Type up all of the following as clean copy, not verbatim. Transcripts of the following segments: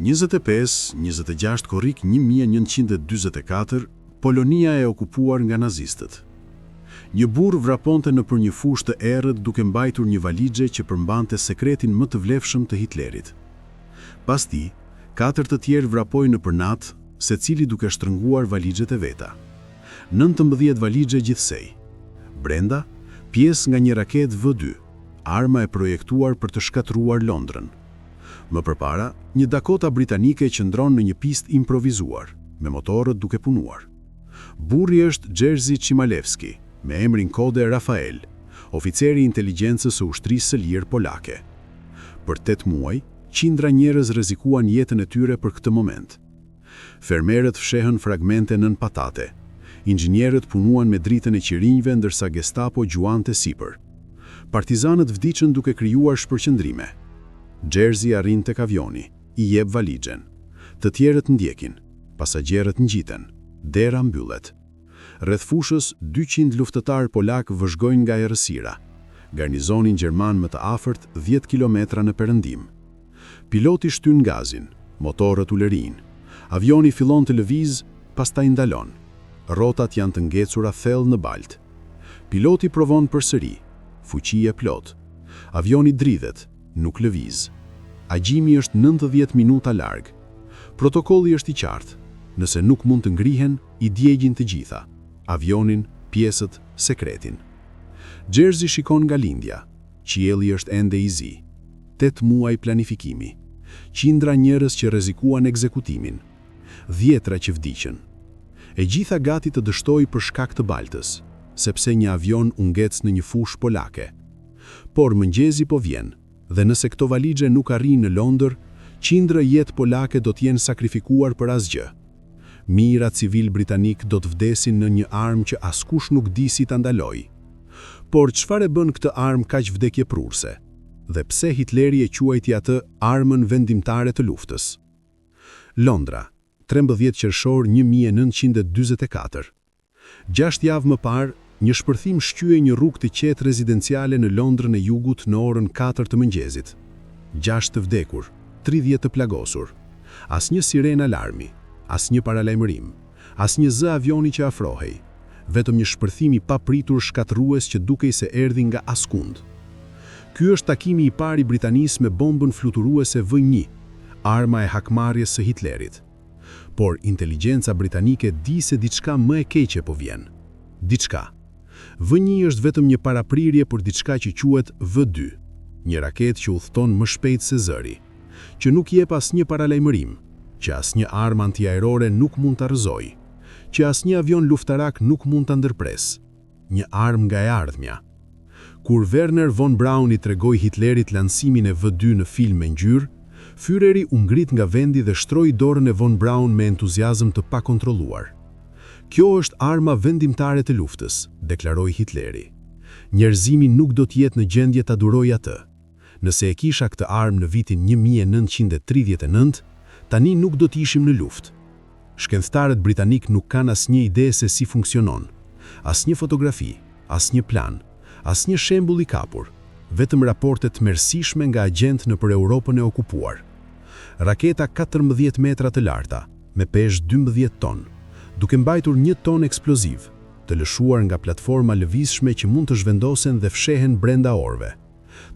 25-26 korrik 1944, Polonia e okupuar nga nazistët. Një burr vraponte nëpër një fushë të errët duke mbajtur një valixhe që përmbante sekretin më të vlefshëm të Hitlerit. Pas tij, 4 të tjerë vrapojnë nëpër natë, secili duke shtrënguar valixhet e veta. 19 valixhe gjithsej. Brenda, pjesë nga një raketë V2, arma e projektuar për të shkatruar Londrën. Më përpara, një Dakota britanike qëndron në një pistë improvizuar, me motorët duke punuar. Burri është Jerzy Chimalewski, me emrin kode Rafael, oficeri i inteligjencës së ushtrisë së lirë polake. Për 8 muaj, qindra njerëz rrezikuan jetën e tyre për këtë moment. Fermerët fshehën fragmente nën patate. Inxhinierët punuan me dritën e qirinjve ndërsa Gestapo gjuante sipër. Partizanët vdiqën duke krijuar shpërqendrime. Jerzy arrin tek avioni, i jep valixhen. Të tjerët ndjekin, pasagjerët ngjiten, dera mbyllet. Rreth fushës 200 luftëtar polak vëzhgojnë nga errësira. Garnizonin gjerman më të afërt 10 kilometra në perëndim. Piloti shtyn gazin, motorët u lërin. Avioni fillon të lëviz, pastaj ndalon. Rrotat janë të ngecura thellë në balt. Piloti provon përsëri, fuqi e plot. Avioni dridhet, nuk lëviz. Agjimi është 90 minuta larg. Protokolli është i qartë. Nëse nuk mund të ngrihen, i djegjin të gjitha. Avionin, pjesët, sekretin. Jerzy shikon nga lindja. Qielli është ende i zi. 8 muaj planifikimi. Qindra njerëz që rrezikuan ekzekutimin. 10 që vdiqën. E gjitha gati të dështoj për shkak të baltës, sepse një avion u ngec në një fushë polake. Por mëngjezi po vjen, dhe nëse këto valixhe nuk arrin në Londër, qindra jetë polake do t'jenë sakrifikuar për asgjë. Mijëra civil britanik do të vdesin në një armë që askush nuk di si ta ndaloj. Por çfarë e bën këtë armë kaq vdekjeprurse? Dhe pse Hitleri e quajti atë armën vendimtare të luftës? Londra, 13 qershor 1944. 6 javë më parë, një shpërthim shqye një rrugë të qetë rezidenciale në Londrën e Jugut në orën 4 të mëngjesit. 6 të vdekur, 30 të plagosur. Asnjë siren alarmi, asnjë paralajmërim, asnjë zë avioni që afrohej. Vetëm një shpërthim i papritur shkatërrues që dukej se erdhi nga askund. Ky është takimi i parë i Britanisë me bombën fluturuese V1, arma e hakmarrjes së Hitlerit. Por inteligjenca britanike di se diçka më e keqe po vjen. Diçka. V1 është vetëm një paraprirje për diçka që quhet V2, një raketë që udhton më shpejt se zëri, që nuk jep asnjë paralajmërim, që asnjë armë antiajrore nuk mund ta rrëzojë, që asnjë avion luftarak nuk mund ta ndërpresë, një armë nga e ardhmja. Kur Werner von Braun i tregoi Hitlerit lancimin e V2 në film me ngjyrë, Führeri u ngrit nga vendi dhe shtroi dorën e von Braun me entuziazëm të pakontrolluar. Kjo është arma vendimtare të luftës, deklaroi Hitleri. Njerëzimi nuk do të jetë në gjendje ta durojë atë. Nëse e kisha këtë armë në vitin 1939, tani nuk do të ishim në luftë. Shkencëtarët britanik nuk kanë asnjë ide se si funksionon, asnjë fotografi, asnjë plan, asnjë shembull i kapur, vetëm raporte të tmerrësishme nga agjent nëpër Europën e okupuar. Raketa 14 metra të larta, me peshë 12 ton, duke mbajtur 1 ton eksploziv, të lëshuar nga platforma lëvizshme që mund të zhvendosen dhe fshehen brenda orëve,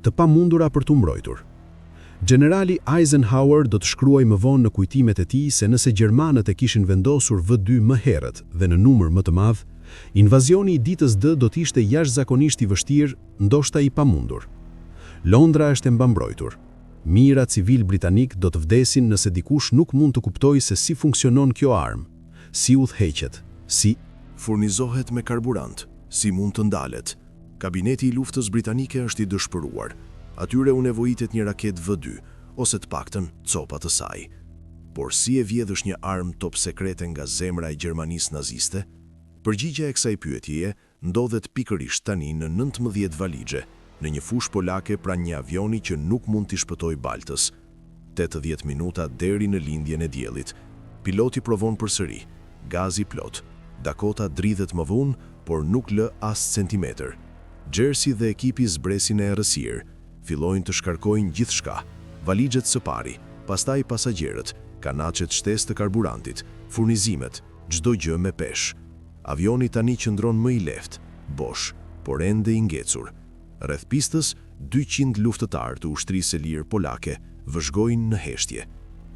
të pamundura për t'u mbrojtur. Generali Eisenhower do të shkruaj më vonë në kujtimet e tij se nëse gjermanët e kishin vendosur V2 më herët dhe në numër më të madh, invazioni i ditës D do të ishte jashtëzakonisht i vështirë, ndoshta i pamundur. Londra është e mbambrojtur. Mijëra civil britanik do të vdesin nëse dikush nuk mund të kuptojë se si funksionon kjo armë, si udhëheqet, si furnizohet me karburant, si mund të ndalet. Kabineti i luftës britanike është i dëshpëruar. Atyre u nevojitet një raketë V2, ose të paktën copa të saj. Por si e vjedhësh një armë top sekrete nga zemra e Gjermanisë naziste? Përgjigjja e kësaj pyetjeje ndodhet pikërisht tani në 19 valixhe, në një fushë polake pranë një avioni që nuk mund t'i shpëtojë baltës. 80 minuta deri në lindjen e diellit. Piloti provon përsëri, gazi plot. Dakota dridhet më vonë, por nuk lë as centimetër. Jerzy dhe ekipi zbresin e errësirë, fillojnë të shkarkojnë gjithçka, valixhet së pari, pastaj pasagjerët, kanaqet shtesë të karburantit, furnizimet, çdo gjë me peshë. Avioni tani qëndron më i lehtë, bosh, por ende i ngecur. Rreth pistës, 200 luftëtarë të ushtrisë së lirë polake vëzhgojnë në heshtje.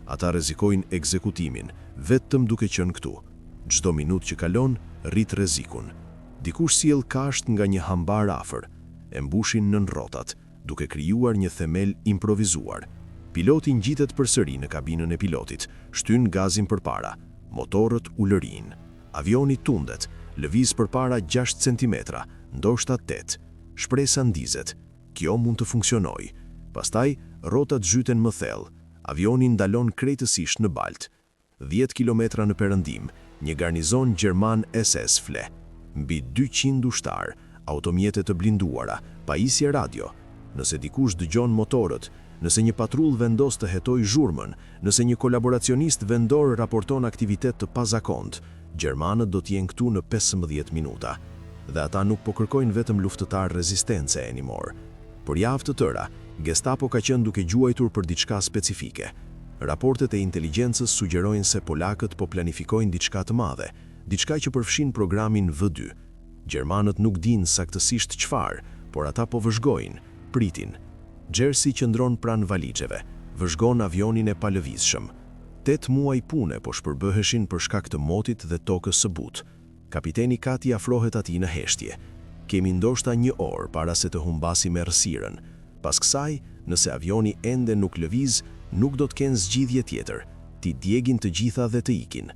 Ata rrezikojnë ekzekutimin, vetëm duke qenë këtu. Çdo minutë që kalon, rrit rrezikun. Dikush sjell kasht nga një hambar afër, e mbushin nën rrotat, duke krijuar një themel improvizuar. Piloti ngjitet përsëri në kabinën e pilotit, shtyn gazin përpara, motorët u lërin. Avioni tundet, lëviz përpara 6 centimetra, ndoshta 8. Shpresa ndizet. Kjo mund të funksionojë. Pastaj rrotat zhyten më thellë. Avioni ndalon krejtësisht në balt. 10 kilometra në perëndim, një garnizon gjerman SS fle. Mbi 200 ushtar, automjete të blinduara, pajisje radio. Nëse dikush dëgjon motorët, nëse një patrull vendos të hetojë zhurmën, nëse një kolaboracionist vendor raporton aktivitet të pazakont, gjermanët do t'jenë këtu në 15 minuta. Dhe ata nuk po kërkojnë vetëm luftëtar rezistence anymore. Për javë të tëra, Gestapo ka qenë duke gjuajtur për diçka specifike. Raportet e inteligjencës sugjerojnë se polakët po planifikojnë diçka të madhe, diçka që përfshin programin V2. Gjermanët nuk dinë saktësisht çfarë, por ata po vëzhgojnë, pritin. Jersey qëndron pranë valigjeve, vëzhgon avionin e palëvizshëm. 8 muaj pune po shpërbëheshin për shkak të motit dhe tokës së butë. Kapiteni Kati afrohet atij në heshtje. Kemi ndoshta 1 orë para se të humbasim errësirën. Pas kësaj, nëse avioni ende nuk lëviz, nuk do të kenë zgjidhje tjetër, ti djegin të gjitha dhe të ikin.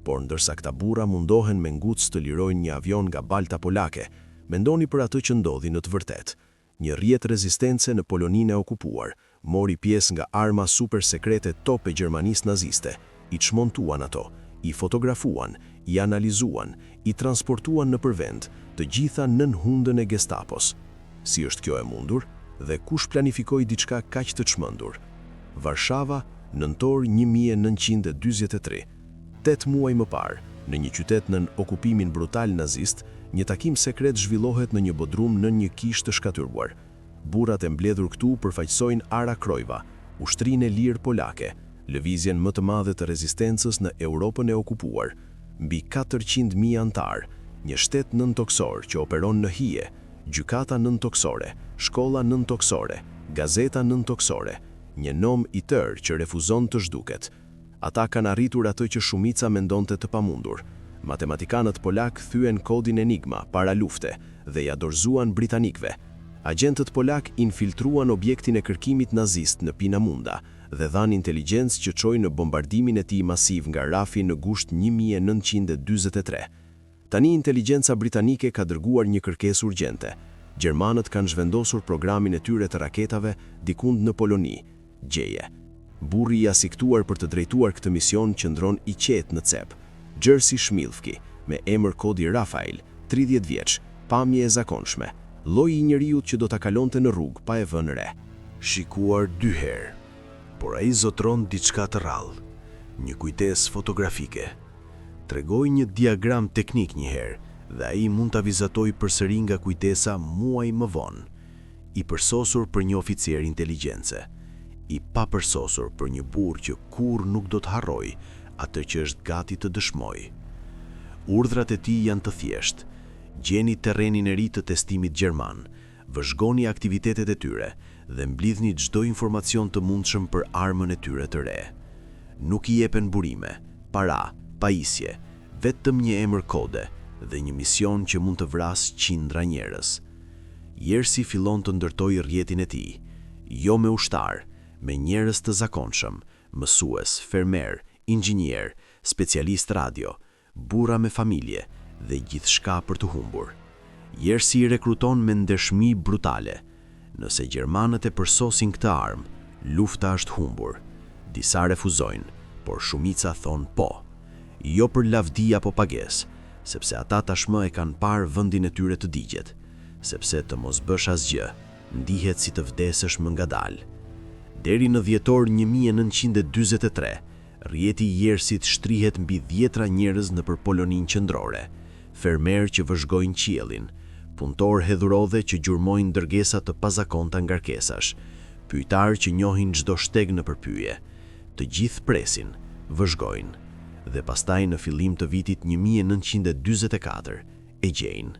Por ndërsa këta burra mundohen me ngucë të lirojnë një avion nga balta polake, mendoni për atë që ndodhi në të vërtetë. Një rrjet rezistence në Poloninë e okupuar, mori pjesë nga arma super sekrete top e Gjermanisë naziste, i çmontuan ato, i fotografuan, i analizuan, i transportuan në përvend, të gjitha nën hundën e Gestapos. Si është kjo e mundur? Dhe kush planifikoi diçka kaq të çmendur? Varshava, nëntor 1943. 8 muaj më parë, në një qytet nën okupimin brutal nazist, një takim sekret zhvillohet në një bodrum në një kishë të shkatyrruar. Burrat e mbledhur këtu përfaqësojnë Ara Krojva, ushtrinë e lirë polake, lëvizjen më të madhe të rezistencës në Europën e okupuar, mbi 400.000 antar, një shtet nëntoksor që operon në hije, gjykata nëntoksore, shkolla nëntoksore, gazeta nëntoksore, një nom i tërë që refuzon të zhduket. Ata kanë arritur atë që shumica mendonte të pamundur. Matematikanët polak thyen kodin Enigma para lufte dhe ja dorëzuan britanikëve. Agentët polak infiltruan objektin e kërkimit nazist në Pinamunda dhe dhanë inteligjencë që çoi në bombardimin e tij masiv nga Rafi në gusht 1943. Tani inteligjenca britanike ka dërguar një kërkesë urgjente. Gjermanët kanë zhvendosur programin e tyre të raketave dikund në Poloni. Gjeje. Burri i asiktuar për të drejtuar këtë mision qëndron i qetë në cep. Jerzy Shmilvki, me emër kodi Rafael, 30 vjeç, pamje e zakonshme, lloji i njeriut që do ta kalonte në rrugë pa e vënë re. Shikuar 2 herë, por ai zotron diçka të rrallë, një kujtesë fotografike. Tregoi një diagram teknik një herë dhe ai mund ta vizatoj përsëri nga kujtesa muaj më vonë. I përsosur për një oficer inteligjence, i papërsosur për një burr që kurrë nuk do të harrojë atë që është gati të dëshmojë. Urdhrat e tij janë të thjeshtë. Gjeni terrenin e ri të testimit gjerman, vëzhgoni aktivitetet e tyre dhe mblidhni çdo informacion të mundshëm për armën e tyre të re. Nuk i jepen burime, para, pajisje, vetëm një emër kode dhe një mision që mund të vrasë qindra njerëz. Jerzy fillon të ndërtojë rrjetin e tij, jo me ushtar, me njerëz të zakonshëm, mësues, fermer, inxhinier, specialist radio, burra me familje dhe gjithçka për të humbur. Jerzy rekruton me ndeshmi brutale. Nëse gjermanët e përsosin këtë armë, lufta është humbur. Disa refuzojnë, por shumica thonë po. Jo për lavdi apo pagesë, sepse ata tashmë e kanë parë vendin e tyre të digjet, sepse të mos bësh asgjë, ndihet si të vdesësh më ngadalë. Deri në dhjetor 1943, rrjeti i Jerzyt shtrihet mbi 10 njerëz nëpër Poloninë qendrore, fermer që vëzhgojnë qiellin, punëtor hedhurodhe që gjurmojnë dërgesa të pazakonta ngarkesash, pyetar që njohin çdo shteg në përpyje, Të gjithë presin, vëzhgojnë, dhe pastaj në fillim të vitit 1944 e gjejnë.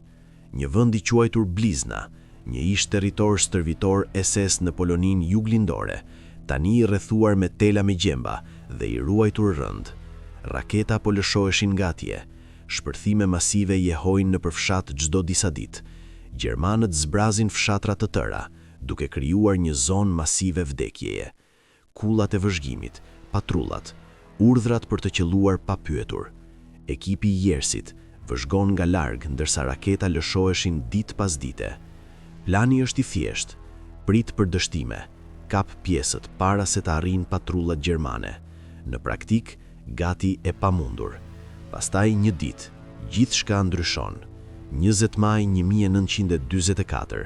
Një vend i quajtur Blizna, një ish territor stërvitor SS në Poloninë juglindore, tani i rrethuar me tela me gjemba dhe i ruajtur rënd. Raketa po lëshoheshin nga atje, shpërthime masive jehojnë në përfshat çdo disa ditë. Gjermanët zbrazin fshatra të tëra, duke krijuar një zonë masive vdekjeje. Kullat e vëzhgimit, patrullat, urdhrat për të qelluar pa pyetur. Ekipi i Jersit vëzhgon nga larg ndërsa raketa lëshoheshin ditë pas dite. Plani është i thjeshtë, prit për dështime, kap pjesët para se të arrijnë patrullat gjermane. Në praktik, gati e pamundur. Pastaj një ditë, gjithçka ndryshon. 20 maj 1944,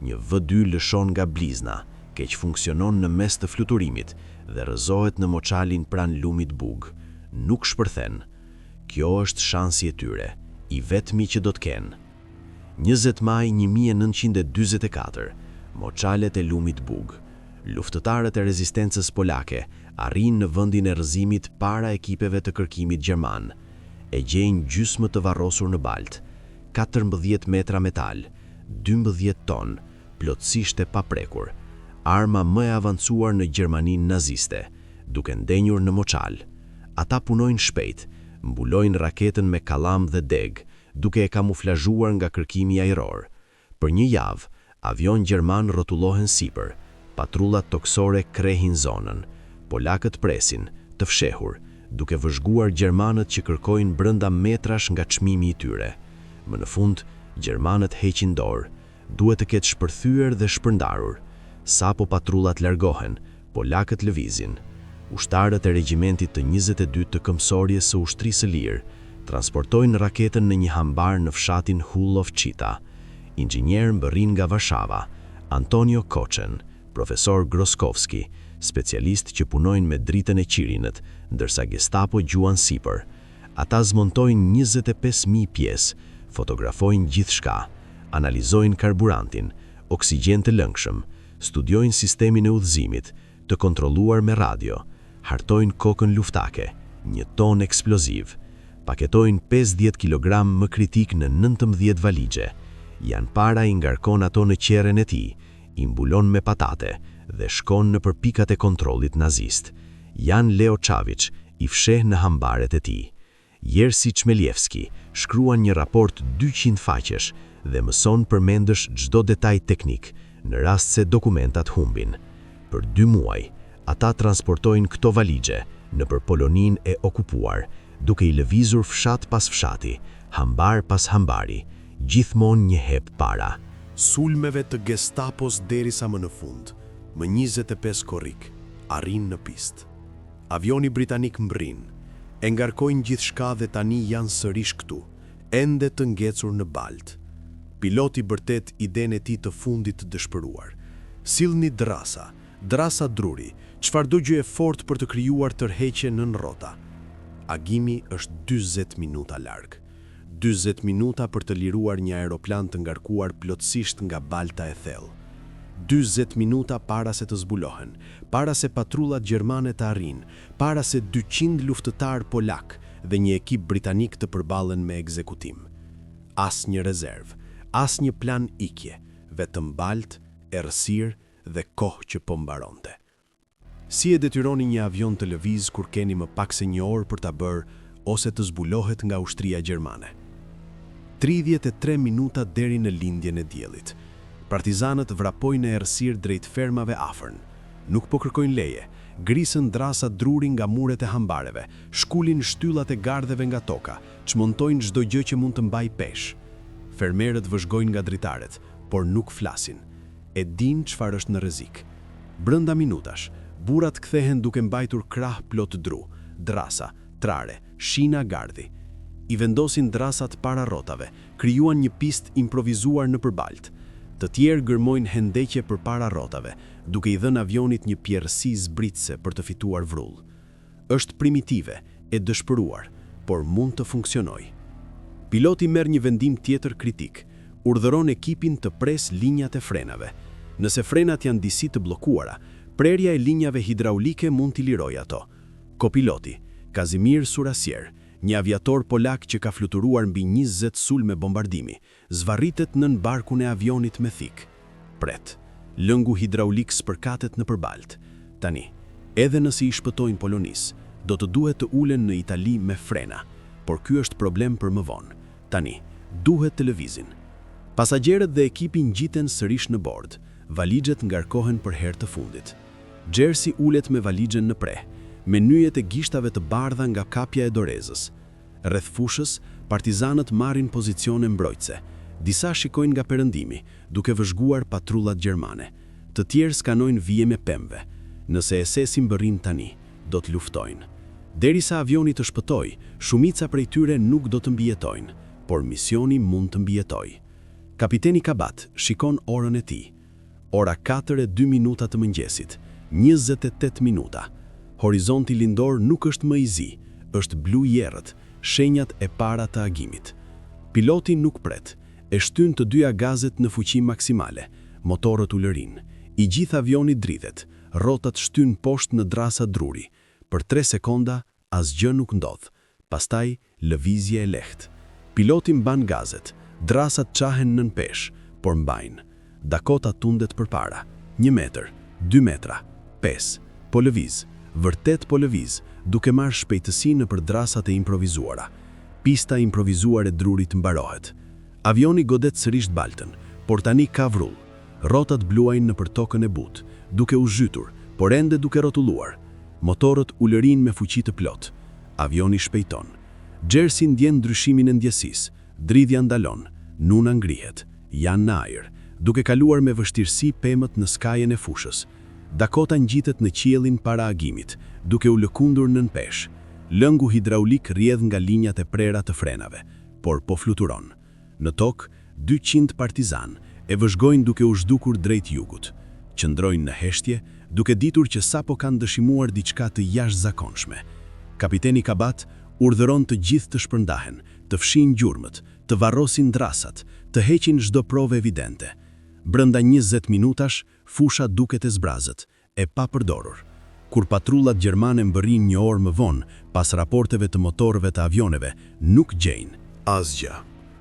një V2 lëshon nga Blizna, keq funksionon në mes të fluturimit dhe rrëzohet në moçalin pranë lumit Bug. Nuk shpërthen. Kjo është shansi e tyre, i vetmi që do të kenë. 20 maj 1944, moçalet e lumit Bug. Luftëtarët e rezistencës polake arrin në vendin e rrëzimit para ekipeve të kërkimit gjerman. E gjejnë gjysmë të varrosur në balt, 14 metra metal, 12 ton, plotësisht e paprekur, arma më e avancuar në Gjermaninë naziste, duke ndenjur në moçal. Ata punojnë shpejt, mbulojnë raketën me kallam dhe deg, duke e kamuflazhuar nga kërkimi ajror. Për një javë, avion gjerman rrotullohen sipër, patrullat toksore krehin zonën, polakët presin, të fshehur, duke vëzhguar gjermanët që kërkojnë brenda metrash nga çmimi i tyre. Më në fund, gjermanët heqin dorë, duhet të ketë shpërthyer dhe shpërndarur. Sa po patrullat largohen, polakët lëvizin. Ushtarët e regjimentit të 22 të këmsorjes së ushtrisë së lirë transportojnë raketën në një hambar në fshatin Hullov Chita. Inxhinier mbërrin nga Varshava, Antonio Kochen, profesor Groskovski, specialist që punojnë me dritën e Qirinët, ndërsa Gestapo gjuan sipër. Ata zmontojnë 25.000 pjesë, fotografojnë gjithçka, analizojnë karburantin, oksigjen të lëngshëm, studiojnë sistemin e udhëzimit, të kontrolluar me radio, hartojnë kokën luftake, një ton eksploziv, paketojnë 50 kg më kritik në 19 valixhe. Janë para i ngarkon ato në qerren e tij, i mbulon me patate dhe shkon në pikat e kontrollit nazist. Jan Leo Čavić i fsheh në hambaret e tij. Jerzy Chmelievski shkruan një raport 200 faqesh dhe mëson përmendësh çdo detaj teknik në rast se dokumentat humbin. Për 2 muaj, ata transportojnë këto valixhe nëpër Poloninë e okupuar, duke i lëvizur fshat pas fshati, hambar pas hambari, gjithmonë një hep para. Sulmeve të Gestapos derisa më në fund, më 25 korrik, arrin në pistë. Avioni britanik mbrin, e ngarkojnë gjithçka dhe tani janë sërish këtu, ende të ngecur në balt. Piloti bërtet idenë e tij të fundit të dëshpëruar. Sillni drasa, drasa druri, çfarëdo gjë e fortë për të krijuar tërheqje nën rrota. Agimi është 40 minuta larg. 40 minuta për të liruar një aeroplan të ngarkuar plotësisht nga balta e thellë. 40 minuta para se të zbulohen, para se patrullat gjermane të arrin, para se 200 luftëtar polak dhe një ekip britanik të përballen me ekzekutim. As një rezervë, as një plan ikje, vetëm balt, errësirë dhe kohë që po mbaronte. Si e detyroni një avion të lëviz kur keni më pak se 1 orë për ta bërë ose të zbulohet nga ushtria gjermane? 33 minuta deri në lindjen e diellit. Partizanët vrapojnë në errësirë drejt fermave afërn. Nuk po kërkojnë leje, grisën drasa druri nga muret e hambareve, shkulin shtyllat e gardheve nga toka, çmontojnë çdo gjë që mund të mbajë peshë. Fermerët vëzhgojnë nga dritaret, por nuk flasin. E din çfarë është në rrezik. Brenda minutash, burrat kthehen duke mbajtur krah plot dru, drasa, trare, shina gardhi. I vendosin drasat para rrotave, krijuan një pistë improvizuar në përbalt. Të tjerë gërmojnë hendeqje përpara rrotave, duke i dhënë avionit një pjerësi zbritëse për të fituar vrull. Është primitive, e dëshpëruar, por mund të funksionojë. Piloti merr një vendim tjetër kritik, urdhëron ekipin të pres linjat e frenave. Nëse frenat janë disi të bllokuara, prerja e linjave hidraulike mund t'i lirojë ato. Kopiloti, Kazimir Surasier, një aviator polak që ka fluturuar mbi 20 sulme bombardimi, zvarritet nën barkun e avionit me thik. Pret, lëngu hidraulik spërkatet në përbalt. Tani, edhe nëse i shpëtojnë Polonis, do të duhet të ulen në Itali me frena, por ky është problem për më vonë. Tani, duhet të lëvizin. Pasagjerët dhe ekipi ngjiten sërish në bord, valixhet ngarkohen për herë të fundit. Jersey ulet me valixhen në pre, me nyjet e gishtave të bardha nga kapja e dorezës. Rreth fushës, partizanët marrin pozicione mbrojtëse. Disa shikojnë nga perëndimi, duke vëzhguar patrullat gjermane. Të tjerë skanojnë vije me pemëve. Nëse SS-i mbërrin tani, do të luftojnë. Derisa avioni të shpëtojë, shumica prej tyre nuk do të mbijetojnë, por misioni mund të mbijetojë. Kapiteni Kabat shikon orën e tij. Ora 4:02 të mëngjesit, 28 minuta. Horizonti lindor nuk është më i zi, është blu i errët, shenjat e para të agimit. Piloti nuk pret, e shtyn të dyja gazet në fuqi maksimale, motorët ulërin. I gjithë avioni dridhet, rrotat shtyn poshtë në drasa druri. Për 3 sekonda, asgjë nuk ndodh. Pastaj, lëvizje e lehtë. Piloti mban gazet, drasat qahen nën pesh, por mbajnë. Dakota tundet përpara. 1 metër, 2 metra, 5. Po lëviz, vërtet po lëviz, duke marrë shpejtësi në për drasat e improvizuara. Pista improvizuar e drurit mbarohet. Avioni godet sërish baltën, por tani ka vrull. Rrotat bluajnë në për tokën e butë, duke u zhytur, por ende duke rrotulluar. Motorët ulërin me fuqi të plot. Avioni shpejton. Jersey ndjen ndryshimin e ndjesisë. Dridhja ndalon, nuna ngrihet, janë në ajër, duke kaluar me vështirësi pemët në skajen e fushës. Dakota ngjitet në qiellin para agimit, duke u lëkundur nën pesh. Lëngu hidraulik rrjedh nga linjat e prera të frenave, por po fluturon. Në tokë, 200 partizan e vëzhgojnë duke u zhdukur drejt jugut. Qëndrojnë në heshtje, duke ditur që sapo kanë dëshimuar diçka të jashtëzakonshme. Kapiteni Kabat urdhëron të gjithë të shpërndahen, të fshin gjurmët, të varrosin drasat, të heqin çdo provë evidente. Brenda 20 minutash, fusha duket e zbrazët, e papërdorur. Kur patrullat gjermane mbërrin 1 orë më vonë, pas raporteve të motorëve të avioneve, nuk gjejnë asgjë.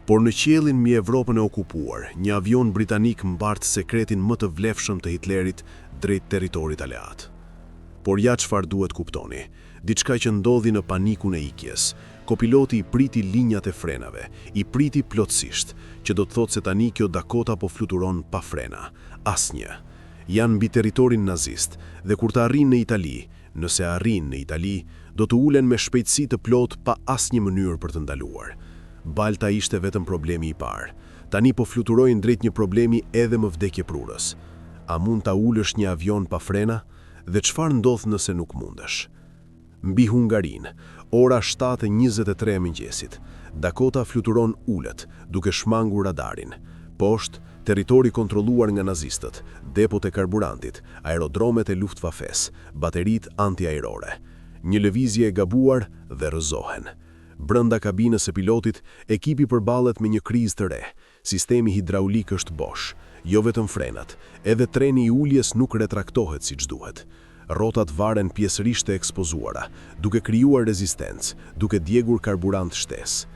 Por në qiellin mbi Evropën e okupuar, një avion britanik mbart sekretin më të vlefshëm të Hitlerit drejt territorit aleat. Por ja çfarë duhet kuptoni, diçka që ndodhi në panikun e ikjes. Kopiloti i priti linjat e frenave, i priti plotësisht, që do të thotë se tani kjo Dakota po fluturon pa frena. Asnjë. Janë mbi territorin nazist dhe kur të arrin në Itali, nëse arrin në Itali, do të ulen me shpejtësi të plot pa asnjë mënyrë për të ndaluar. Balta ishte vetëm problemi i parë. Tani po fluturojnë drejt një problemi edhe më vdekjeprurës. A mund ta ulësh një avion pa frena? Dhe çfarë ndodh nëse nuk mundesh? Mbi Hungarinë, ora 7:23 e mëngjesit, Dakota fluturon ulet, duke shmangur radarin. Poshtë, territori kontrolluar nga nazistët, depot e karburantit, aerodromet e Luftwaffes, baterit antiaerore. Një lëvizje e gabuar dhe rrëzohen. Brenda kabinës së pilotit, ekipi përballet me një krizë të re. Sistemi hidraulik është bosh, jo vetëm frenat, edhe treni i uljes nuk retraktohet siç duhet. Rrotat varen pjesërisht të ekspozuara, duke krijuar rezistencë, duke djegur karburant shtesë.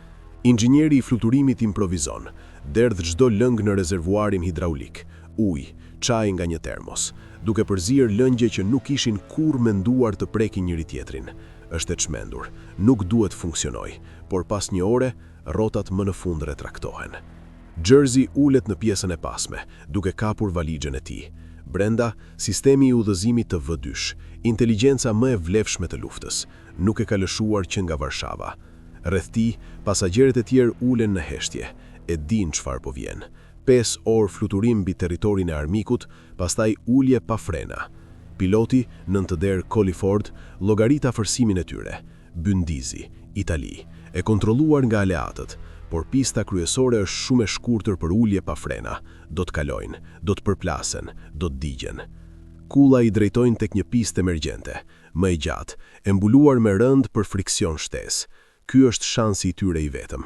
Inxhinieri i fluturimit improvizon, derdh çdo lëng në rezervuarin hidraulik, ujë, çaj nga një termos, duke përzier lëngje që nuk ishin kurrë menduar të prekin njëri tjetrin. Është e çmendur, nuk duhet funksionoj, por pas një ore, rrotat më në fund retraktohen. Jersey ulet në pjesën e pasme, duke kapur valixhen e tij. Brenda, sistemi i udhëzimit të V2, inteligjenca më e vlefshme të luftës, nuk e ka lëshuar që nga Varshava. Rreth tij, pasagjerët e tjerë ulen në heshtje, e din çfarë po vjen. 5 orë fluturim mbi territorin e armikut, pastaj ulje pa frena. Piloti, nëntëder Colliford, llogarit afërsimin e tyre. Brindisi, Itali, e kontrolluar nga aleatët, por pista kryesore është shumë e shkurtër për ulje pa frena. Do të kalojnë, do të përplasen, do të digjen. Kulla i drejtojnë tek një pistë emergjente, më e gjatë, e mbuluar me rënd për friksion shtesë. Ky është shansi i tyre i vetëm.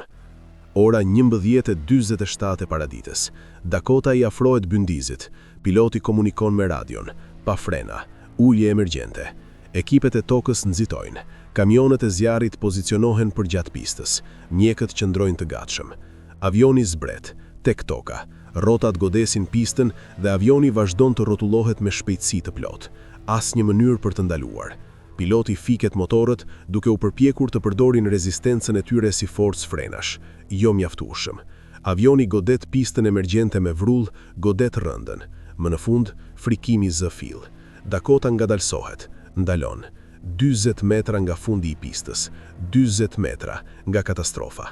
Ora 11:47 e paraditës. Dakota i afrohet Brindizit. Piloti komunikon me radion, pa frena, ulje emergjente. Ekipet e tokës nxitojnë, kamionet e zjarrit pozicionohen përgjatë pistës, mjekët qëndrojnë të gatshëm. Avioni zbret, tek toka, rrotat godesin pistën dhe avioni vazhdon të rrotullohet me shpejtësi të plotë, asnjë mënyrë për të ndaluar. Piloti fiket motorët duke u përpjekur të përdorin rezistencën e tyre si forcë frenash, jo mjaftueshëm. Avioni godet pistën emergjente me vrull, godet rëndën. Më në fund, frikimi zë fill. Dakota ngadalsohet, ndalon. 40 metra nga fundi i pistës, 40 metra nga katastrofa.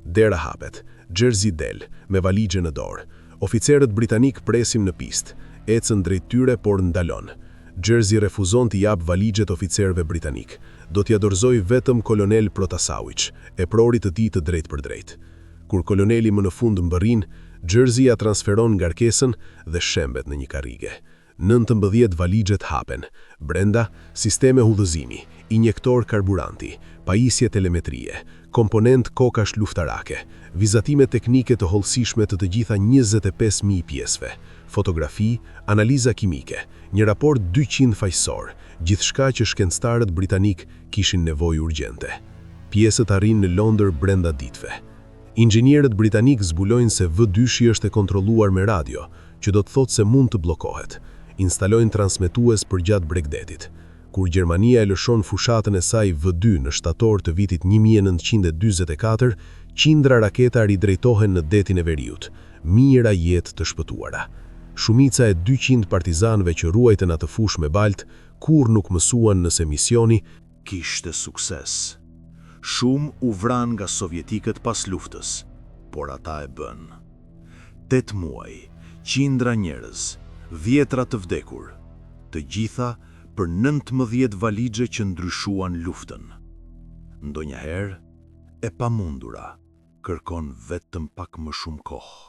Dera hapet, Jersey del, me valigje në dorë. Oficerët britanik presim në pistë, ecën drejt tyre por ndalon. Jersey refuzon t'i jap valigjet oficerëve britanik. Do t'ia dorëzoj vetëm kolonel Protasevich, e prorit të tij të drejt për drejt. Kur koloneli më në fund mbërrin, Jersey ja transferon ngarkesën dhe shembet në një karrige. 19 valigjet hapen. Brenda, sisteme udhëzimi, injektor karburanti, pajisje telemetrie, komponent kokash luftarake, vizatime teknike të hollësishme të gjitha 25.000 pjesëve, fotografi, analiza kimike, një raport 200 faqësor, gjithçka që shkencëtarët britanik kishin nevojë urgjente. Pjesët arrin në Londër brenda ditëve. Inxhinierët britanik zbulojnë se V2-shi është e kontrolluar me radio, që do të thotë se mund të bllokohet. Instalojnë transmetues përgjatë Bregdetit. Kur Gjermania e lëshon fushatën e saj V2 në shtator të vitit 1944, qindra raketa ridrejtohen në detin e Veriut, mijëra jetë të shpëtuara. Shumica e 200 partizanëve që ruajtën atë fushë me balt, kur nuk mësuan nëse misioni kishte sukses. Shumë u vran nga sovjetikët pas luftës, por ata e bën. 8 muaj, qindra njerëz, vjetra të vdekur, të gjitha për 19 valigje që ndryshuan luftën. Ndonjëherë, e pamundura kërkon vetëm pak më shumë kohë.